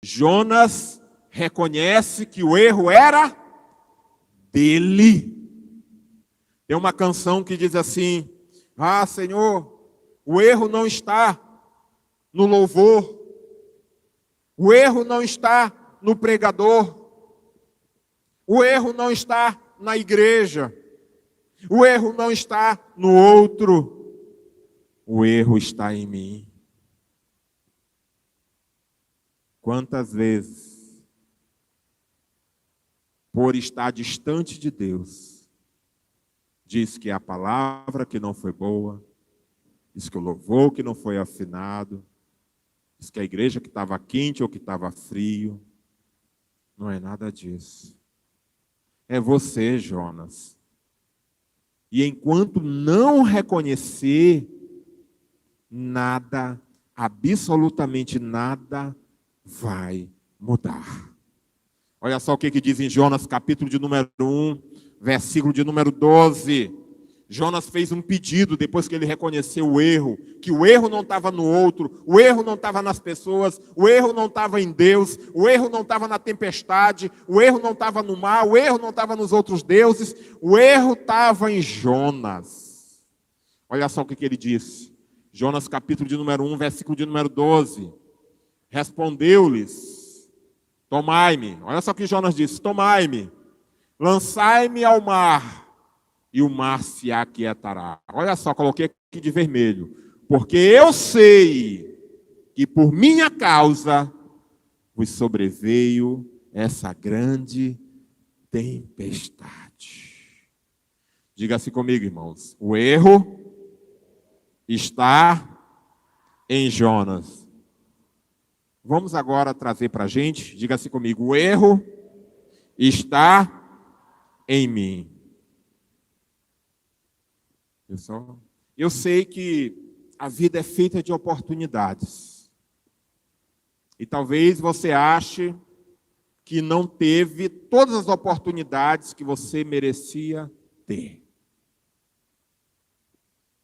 Jonas reconhece que o erro era dele. Tem uma canção que diz assim: ah, Senhor, o erro não está no louvor, o erro não está no pregador, o erro não está na igreja, o erro não está no outro, o erro está em mim. Quantas vezes, por estar distante de Deus, diz que a palavra que não foi boa, diz que o louvor que não foi afinado, diz que a igreja que estava quente ou que estava frio. Não é nada disso. É você, Jonas. E enquanto não reconhecer, nada, absolutamente nada, vai mudar. Olha só o que diz em Jonas, capítulo de número 1, versículo de número 12. Jonas fez um pedido depois que ele reconheceu o erro, que o erro não estava no outro, o erro não estava nas pessoas, o erro não estava em Deus, o erro não estava na tempestade, o erro não estava no mar, o erro não estava nos outros deuses, o erro estava em Jonas. Olha só o que ele disse. Jonas capítulo de número 1, versículo de número 12. Respondeu-lhes: tomai-me. Olha só o que Jonas disse: tomai-me, lançai-me ao mar, e o mar se aquietará. Olha só, coloquei aqui de vermelho. Porque eu sei que por minha causa vos sobreveio essa grande tempestade. Diga-se comigo, irmãos. O erro está em Jonas. Vamos agora trazer para a gente, diga-se comigo, o erro está em mim. Eu sei que a vida é feita de oportunidades. E talvez você ache que não teve todas as oportunidades que você merecia ter.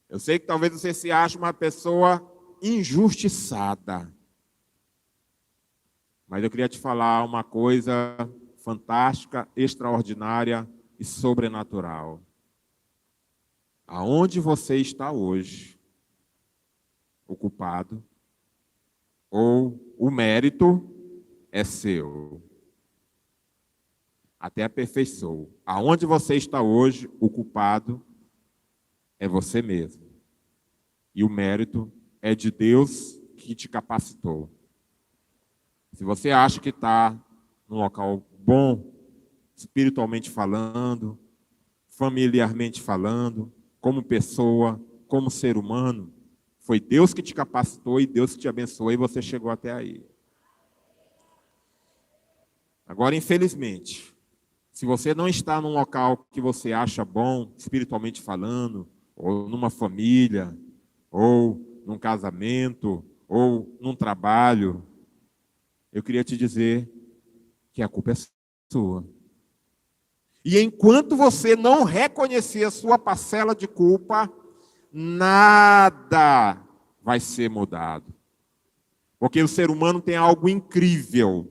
Eu sei que talvez você se ache uma pessoa injustiçada. Mas eu queria te falar uma coisa fantástica, extraordinária e sobrenatural. Aonde você está hoje, o culpado ou o mérito é seu. Até aperfeiçoou. Aonde você está hoje, o culpado é você mesmo. E o mérito é de Deus que te capacitou. Se você acha que está num local bom, espiritualmente falando, familiarmente falando, como pessoa, como ser humano, foi Deus que te capacitou e Deus que te abençoou e você chegou até aí. Agora, infelizmente, se você não está num local que você acha bom, espiritualmente falando, ou numa família, ou num casamento, ou num trabalho, eu queria te dizer que a culpa é sua. E enquanto você não reconhecer a sua parcela de culpa, nada vai ser mudado. Porque o ser humano tem algo incrível.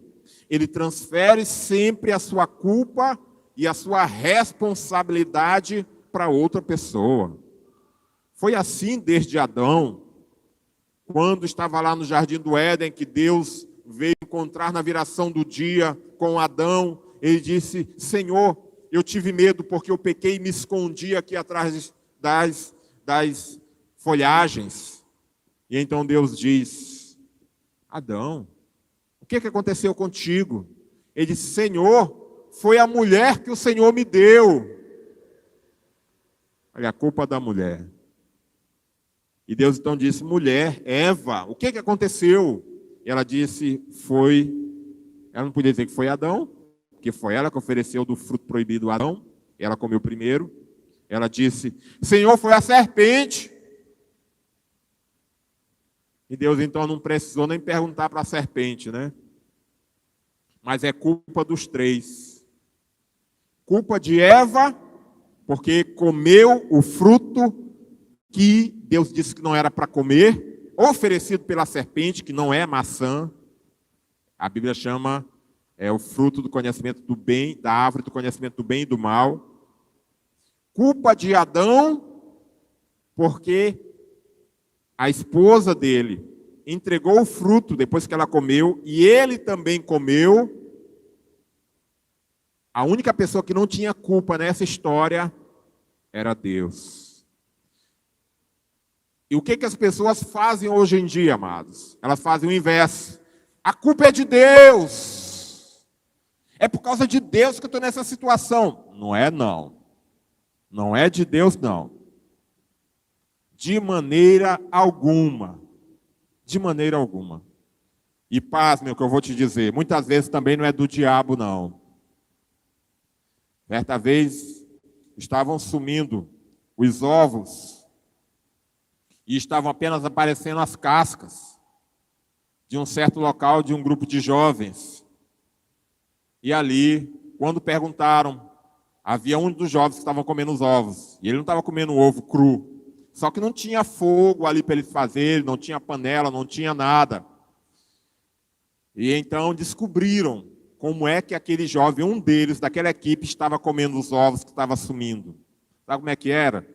Ele transfere sempre a sua culpa e a sua responsabilidade para outra pessoa. Foi assim desde Adão, quando estava lá no Jardim do Éden, que Deus veio encontrar na viração do dia com Adão. Ele disse: Senhor, eu tive medo porque eu pequei e me escondi aqui atrás das folhagens. E então Deus diz: Adão, o que aconteceu contigo? Ele disse: Senhor, foi a mulher que o Senhor me deu. Olha, a culpa da mulher. E Deus então disse: mulher, Eva, o que aconteceu? E ela disse: ela não podia dizer que foi Adão, porque foi ela que ofereceu do fruto proibido a Adão, ela comeu primeiro. Ela disse: Senhor, foi a serpente. E Deus então não precisou nem perguntar para a serpente, né? Mas é culpa dos três. Culpa de Eva, porque comeu o fruto que Deus disse que não era para comer, oferecido pela serpente, que não é maçã. A Bíblia chama o fruto do conhecimento do bem, da árvore do conhecimento do bem e do mal. Culpa de Adão, porque a esposa dele entregou o fruto depois que ela comeu, e ele também comeu. A única pessoa que não tinha culpa nessa história era Deus. E o que as pessoas fazem hoje em dia, amados? Elas fazem o inverso. A culpa é de Deus. É por causa de Deus que eu estou nessa situação. Não é, não. Não é de Deus, não. De maneira alguma. De maneira alguma. E pasme o que eu vou te dizer. Muitas vezes também não é do diabo, não. Certa vez, estavam sumindo os ovos e estavam apenas aparecendo as cascas de um certo local de um grupo de jovens. E ali, quando perguntaram, havia um dos jovens que estavam comendo os ovos. E ele não estava comendo o ovo cru. Só que não tinha fogo ali para ele fazer, não tinha panela, não tinha nada. E então descobriram como é que aquele jovem, um deles, daquela equipe, estava comendo os ovos que estava sumindo. Sabe como é que era?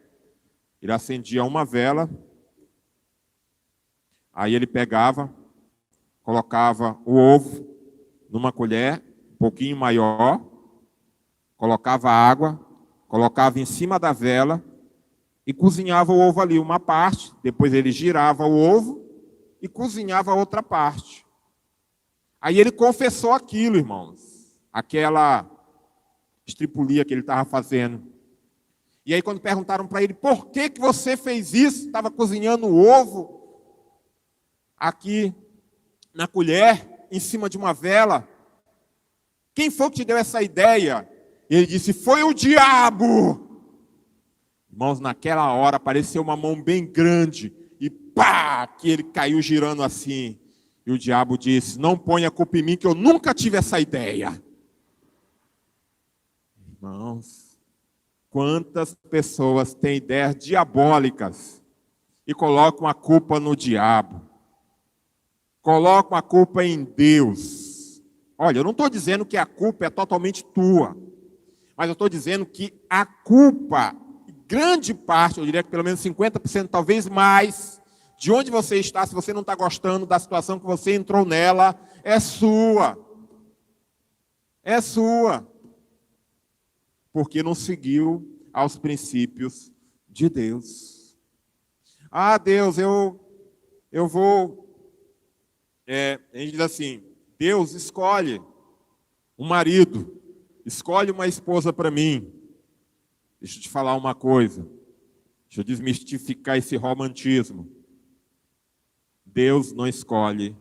Ele acendia uma vela, aí ele pegava, colocava o ovo numa colher, um pouquinho maior, colocava água, colocava em cima da vela e cozinhava o ovo ali, uma parte. Depois ele girava o ovo e cozinhava a outra parte. Aí ele confessou aquilo, irmãos, aquela estripulia que ele estava fazendo. E aí quando perguntaram para ele, por que você fez isso? Estava cozinhando o ovo aqui na colher, em cima de uma vela. Quem foi que te deu essa ideia? E ele disse, foi o diabo. Irmãos, naquela hora apareceu uma mão bem grande e pá, que ele caiu girando assim. E o diabo disse, não ponha a culpa em mim, que eu nunca tive essa ideia. Irmãos, quantas pessoas têm ideias diabólicas e colocam a culpa no diabo. Colocam a culpa em Deus. Olha, eu não estou dizendo que a culpa é totalmente tua, mas eu estou dizendo que a culpa, grande parte, eu diria que pelo menos 50%, talvez mais, de onde você está, se você não está gostando da situação que você entrou nela, é sua. É sua. Porque não seguiu aos princípios de Deus. Ah, Deus, eu vou... a gente diz assim, Deus escolhe um marido, escolhe uma esposa para mim. Deixa eu te falar uma coisa. Deixa eu desmistificar esse romantismo. Deus não escolhe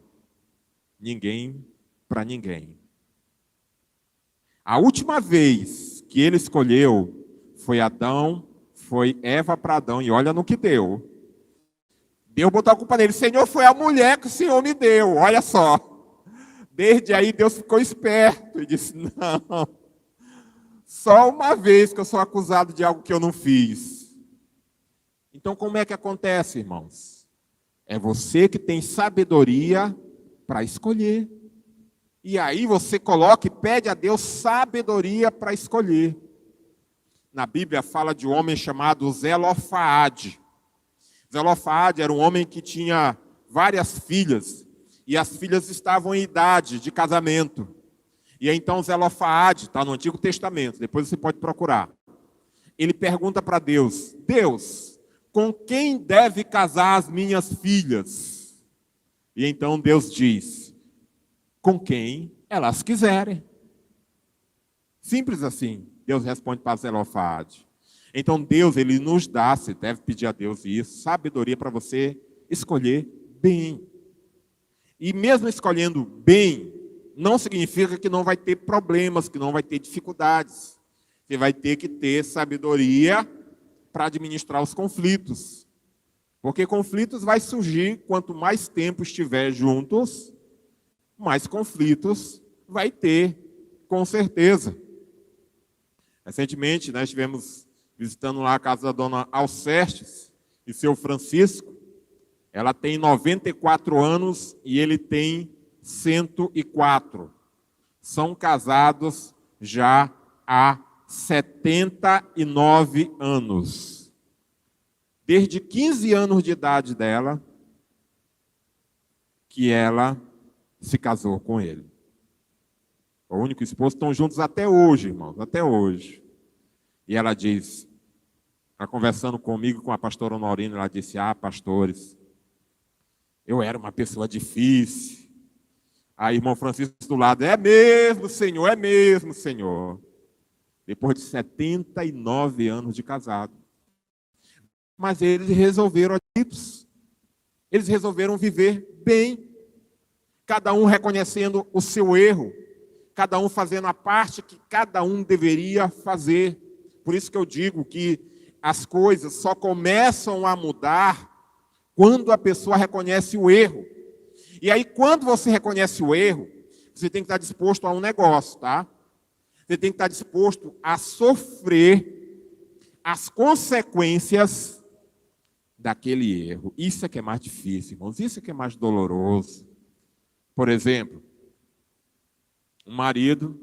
ninguém para ninguém. A última vez que ele escolheu foi Adão, foi Eva para Adão, e olha no que deu. Deus botou a culpa nele. Senhor, foi a mulher que o Senhor me deu, olha só. Desde aí Deus ficou esperto e disse, não, só uma vez que eu sou acusado de algo que eu não fiz. Então como é que acontece, irmãos? É você que tem sabedoria para escolher. E aí você coloca e pede a Deus sabedoria para escolher. Na Bíblia fala de um homem chamado Zelofade. Zelofade era um homem que tinha várias filhas. E as filhas estavam em idade de casamento. E então Zelofade, está no Antigo Testamento, depois você pode procurar. Ele pergunta para Deus, Deus, com quem deve casar as minhas filhas? E então Deus diz, com quem elas quiserem. Simples assim, Deus responde para Zelofade. Então Deus, ele nos dá, você deve pedir a Deus isso, sabedoria para você escolher bem. E mesmo escolhendo bem, não significa que não vai ter problemas, que não vai ter dificuldades. Você vai ter que ter sabedoria para administrar os conflitos. Porque conflitos vai surgir, quanto mais tempo estiver juntos, mais conflitos vai ter, com certeza. Recentemente, nós estivemos visitando lá a casa da dona Alcertes e seu Francisco. Ela tem 94 anos e ele tem 104. São casados já há 79 anos. Desde 15 anos de idade dela, que ela se casou com ele. O único esposo, estão juntos até hoje, irmãos, até hoje. E ela diz, ela conversando comigo, com a pastora Honorina, ela disse, pastores, eu era uma pessoa difícil. Aí, irmão Francisco do lado, é mesmo, Senhor. Depois de 79 anos de casado. Mas eles resolveram viver bem. Cada um reconhecendo o seu erro. Cada um fazendo a parte que cada um deveria fazer. Por isso que eu digo que as coisas só começam a mudar quando a pessoa reconhece o erro. E aí, quando você reconhece o erro, você tem que estar disposto a um negócio, tá? Você tem que estar disposto a sofrer as consequências daquele erro. Isso é que é mais difícil, irmãos. Isso é que é mais doloroso. Por exemplo, um marido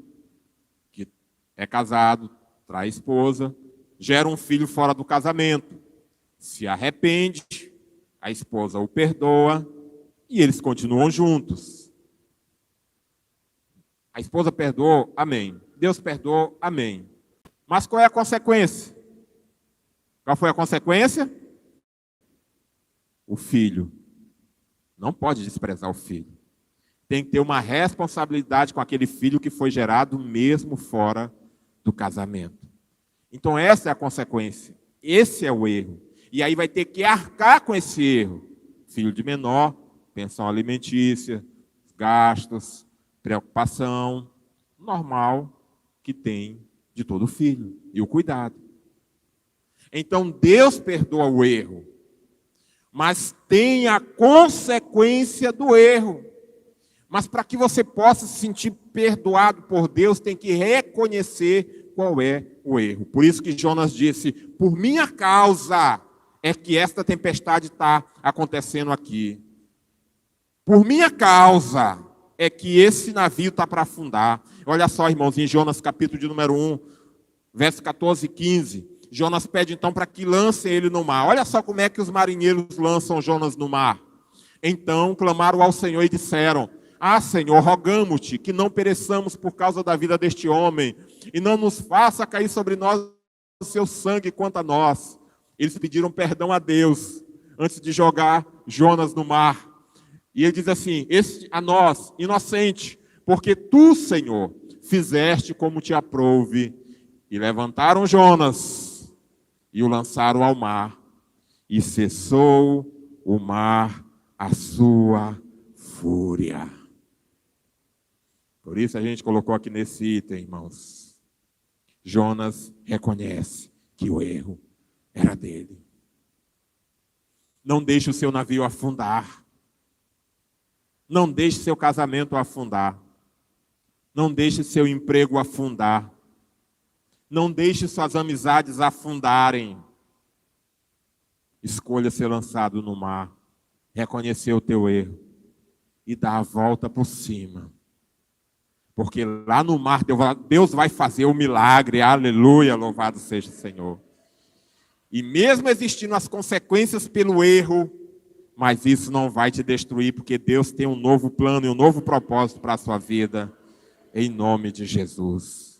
que é casado, trai a esposa, gera um filho fora do casamento, se arrepende, a esposa o perdoa e eles continuam juntos. A esposa perdoou, amém. Deus perdoou, amém. Mas qual é a consequência? Qual foi a consequência? O filho. Não pode desprezar o filho. Tem que ter uma responsabilidade com aquele filho que foi gerado mesmo fora do casamento. Então essa é a consequência. Esse é o erro. E aí vai ter que arcar com esse erro. Filho de menor, pensão alimentícia, gastos, preocupação, normal que tem de todo filho. E o cuidado. Então Deus perdoa o erro. Mas tem a consequência do erro. Mas para que você possa se sentir perdoado por Deus, tem que reconhecer qual é o erro. Por isso que Jonas disse, por minha causa é que esta tempestade está acontecendo aqui. Por minha causa é que esse navio está para afundar. Olha só, irmãos, em Jonas capítulo de número 1, verso 14 e 15. Jonas pede então para que lancem ele no mar. Olha só como é que os marinheiros lançam Jonas no mar. Então clamaram ao Senhor e disseram, Senhor, rogamo-te que não pereçamos por causa da vida deste homem, e não nos faça cair sobre nós o seu sangue quanto a nós. Eles pediram perdão a Deus, antes de jogar Jonas no mar. E ele diz assim, a nós, inocente, porque tu, Senhor, fizeste como te aprouve. E levantaram Jonas, e o lançaram ao mar, e cessou o mar a sua fúria. Por isso a gente colocou aqui nesse item, irmãos. Jonas reconhece que o erro era dele. Não deixe o seu navio afundar. Não deixe seu casamento afundar. Não deixe seu emprego afundar. Não deixe suas amizades afundarem. Escolha ser lançado no mar. Reconhecer o teu erro. E dar a volta por cima. Porque lá no mar Deus vai fazer o milagre. Aleluia, louvado seja o Senhor. E mesmo existindo as consequências pelo erro, mas isso não vai te destruir, porque Deus tem um novo plano e um novo propósito para a sua vida. Em nome de Jesus.